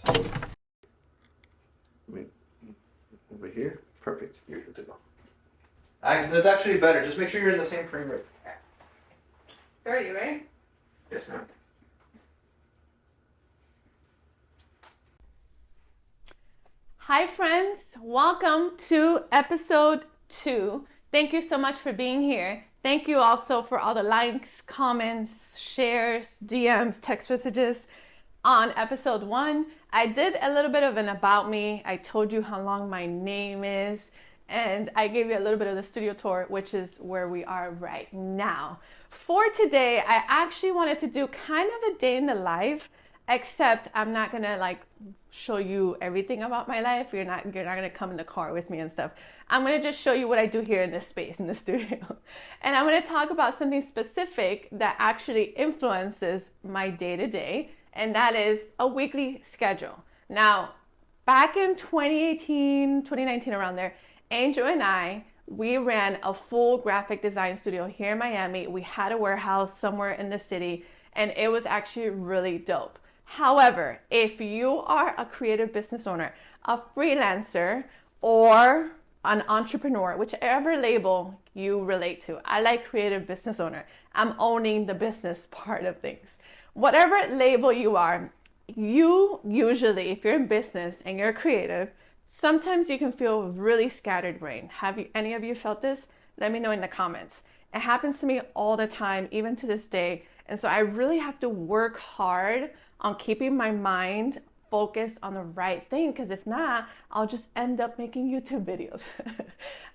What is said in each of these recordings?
Over here. Perfect. You're good to go. That's actually better. Just make sure you're in the same frame rate. 30, right? Yes, ma'am. Hi, friends. Welcome to episode 2. Thank you so much for being here. Thank you also for all the likes, comments, shares, DMs, text messages on episode 1. I did a little bit of an about me. I told you how long my name is, and I gave you a little bit of the studio tour, which is where we are right now. For today, I actually wanted to do kind of a day in the life, except I'm not gonna show you everything about my life. You're not gonna come in the car with me and stuff. I'm gonna just show you what I do here in this space, in the studio. And I'm gonna talk about something specific that actually influences my day-to-day, and that is a weekly schedule. Now, back in 2018, 2019, around there, Angel and we ran a full graphic design studio here in Miami. We had a warehouse somewhere in the city, and it was actually really dope. However, if you are a creative business owner, a freelancer, or an entrepreneur, whichever label you relate to, I like creative business owner. I'm owning the business part of things. Whatever label you are, you usually, if you're in business and you're creative, sometimes you can feel really scattered brain. Have any of you felt this? Let me know in the comments. It happens to me all the time, even to this day. And so I really have to work hard on keeping my mind focused on the right thing, because if not, I'll just end up making YouTube videos.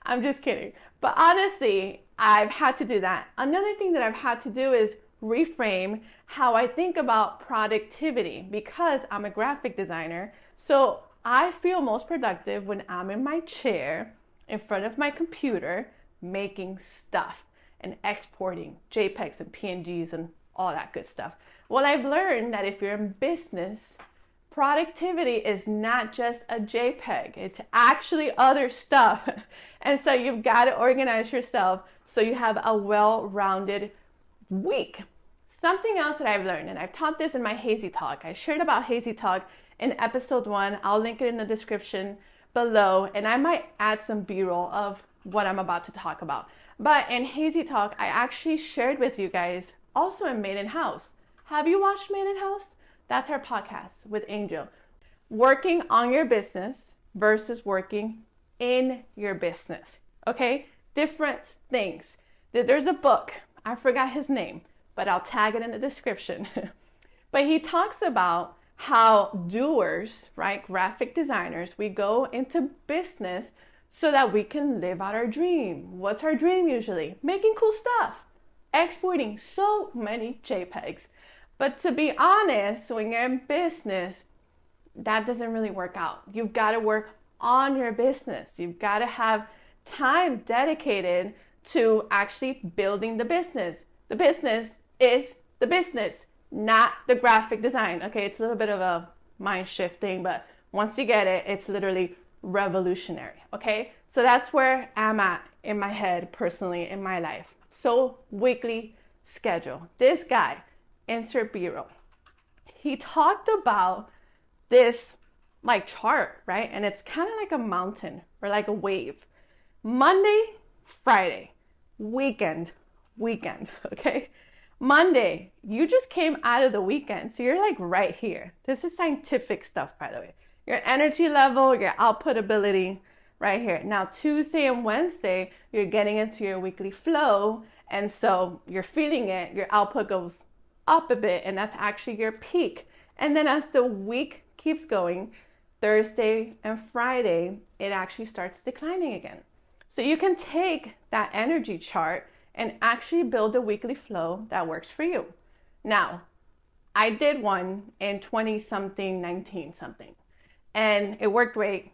I'm just kidding. But honestly, I've had to do that. Another thing that I've had to do is reframe how I think about productivity, because I'm a graphic designer. So I feel most productive when I'm in my chair in front of my computer making stuff and exporting JPEGs and PNGs and all that good stuff. Well, I've learned that if you're in business, productivity is not just a JPEG, it's actually other stuff. And so you've got to organize yourself so you have a well-rounded week. Something else that I've learned, and I've taught this in my Hazy Talk. I shared about Hazy Talk in episode 1. I'll link it in the description below, and I might add some B-roll of what I'm about to talk about. But in Hazy Talk, I actually shared with you guys also in Made in House. Have you watched Made in House? That's our podcast with Angel. Working on your business versus working in your business. Okay? Different things. There's a book. I forgot his name, but I'll tag it in the description. But he talks about how doers, right, graphic designers, we go into business so that we can live out our dream. What's our dream usually? Making cool stuff, exporting so many JPEGs. But to be honest, when you're in business, that doesn't really work out. You've got to work on your business. You've got to have time dedicated to actually building the business. The business is the business, not the graphic design. Okay, it's a little bit of a mind shift thing, but once you get it, it's literally revolutionary. Okay, so that's where I'm at in my head personally in my life. So weekly schedule. This guy, insert B-roll, he talked about this chart, right? And it's kind of like a mountain or like a wave. Monday, Friday, weekend, okay? Monday, you just came out of the weekend, so you're right here. This is scientific stuff, by the way. Your energy level, your output ability, right here. Now, Tuesday and Wednesday, you're getting into your weekly flow, and so you're feeling it. Your output goes up a bit, and that's actually your peak. And then as the week keeps going, Thursday and Friday, it actually starts declining again. So you can take that energy chart and actually build a weekly flow that works for you. Now, I did one in 20-something, 19-something, and it worked great.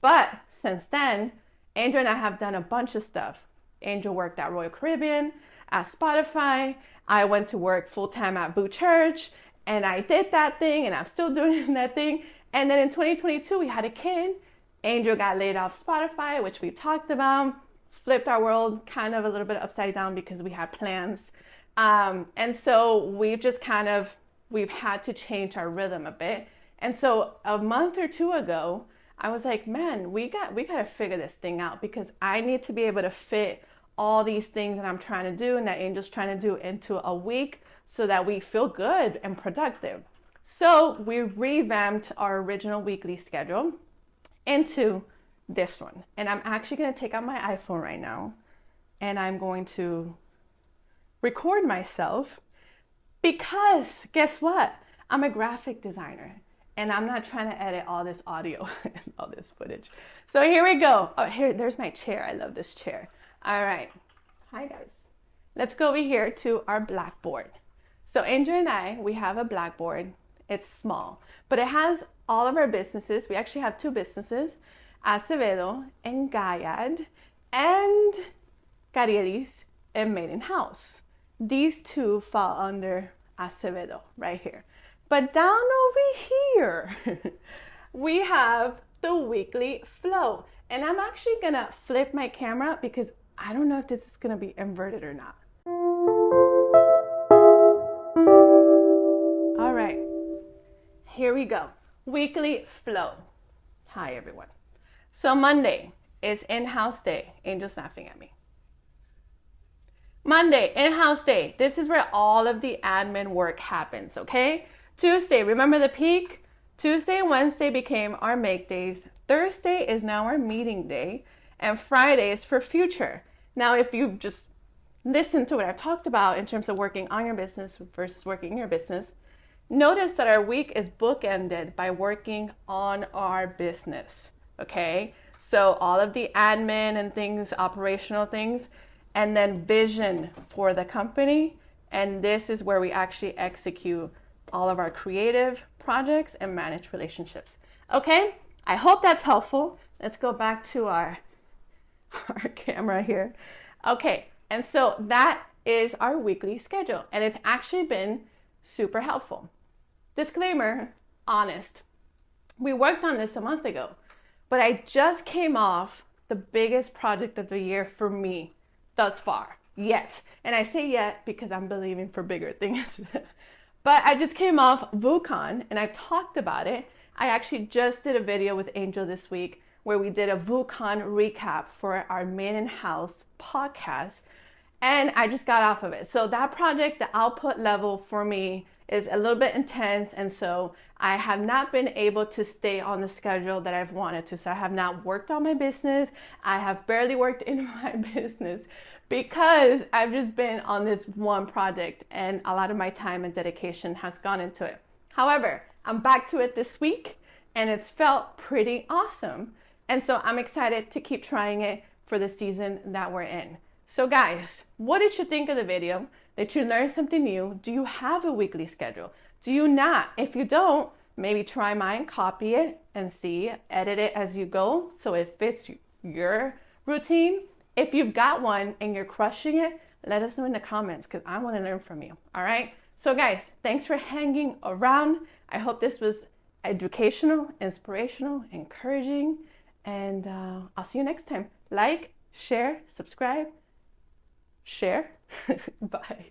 But since then, Angel and I have done a bunch of stuff. Angel worked at Royal Caribbean, at Spotify. I went to work full-time at Boo Church, and I did that thing, and I'm still doing that thing. And then in 2022, we had a kid. Angel got laid off Spotify, which we talked about, flipped our world kind of a little bit upside down because we had plans. And so we've had to change our rhythm a bit. And so a month or two ago, I was like, man, we got to figure this thing out, because I need to be able to fit all these things that I'm trying to do and that Angel's trying to do into a week so that we feel good and productive. So we revamped our original weekly schedule into this one. And I'm actually going to take out my iPhone right now and I'm going to record myself, because guess what? I'm a graphic designer and I'm not trying to edit all this audio and all this footage. So here we go. Oh, there's my chair. I love this chair. All right. Hi, guys. Let's go over here to our blackboard. So Angel and I, we have a blackboard. It's small, but it has all of our businesses. We actually have two businesses, Acevedo and Gayad, and Carrieris and Made in House. These two fall under Acevedo right here. But down over here, we have the weekly flow. And I'm actually gonna flip my camera because I don't know if this is gonna be inverted or not. All right, here we go. Weekly flow. Hi, everyone. So Monday is in-house day. Angel's laughing at me. Monday, in-house day. This is where all of the admin work happens, okay? Tuesday, remember the peak? Tuesday and Wednesday became our make days. Thursday is now our meeting day. And Friday is for future. Now, if you've just listened to what I've talked about in terms of working on your business versus working in your business, notice that our week is bookended by working on our business, okay? So all of the admin and things, operational things, and then vision for the company. And this is where we actually execute all of our creative projects and manage relationships. Okay, I hope that's helpful. Let's go back to our camera here. Okay, and so that is our weekly schedule, and it's actually been super helpful. Disclaimer, honest. We worked on this a month ago, but I just came off the biggest project of the year for me thus far, yet. And I say yet because I'm believing for bigger things. But I just came off VuCon and I've talked about it. I actually just did a video with Angel this week where we did a VuCon recap for our Made in House podcast. And I just got off of it. So that project, the output level for me is a little bit intense. And so I have not been able to stay on the schedule that I've wanted to. So I have not worked on my business. I have barely worked in my business because I've just been on this one project and a lot of my time and dedication has gone into it. However, I'm back to it this week and it's felt pretty awesome. And so I'm excited to keep trying it for the season that we're in. So guys, what did you think of the video? Did you learn something new? Do you have a weekly schedule? Do you not? If you don't, maybe try mine, copy it and see, edit it as you go so it fits your routine. If you've got one and you're crushing it, let us know in the comments because I want to learn from you. All right. So guys, thanks for hanging around. I hope this was educational, inspirational, encouraging, and I'll see you next time. Like, share, subscribe, share. Bye.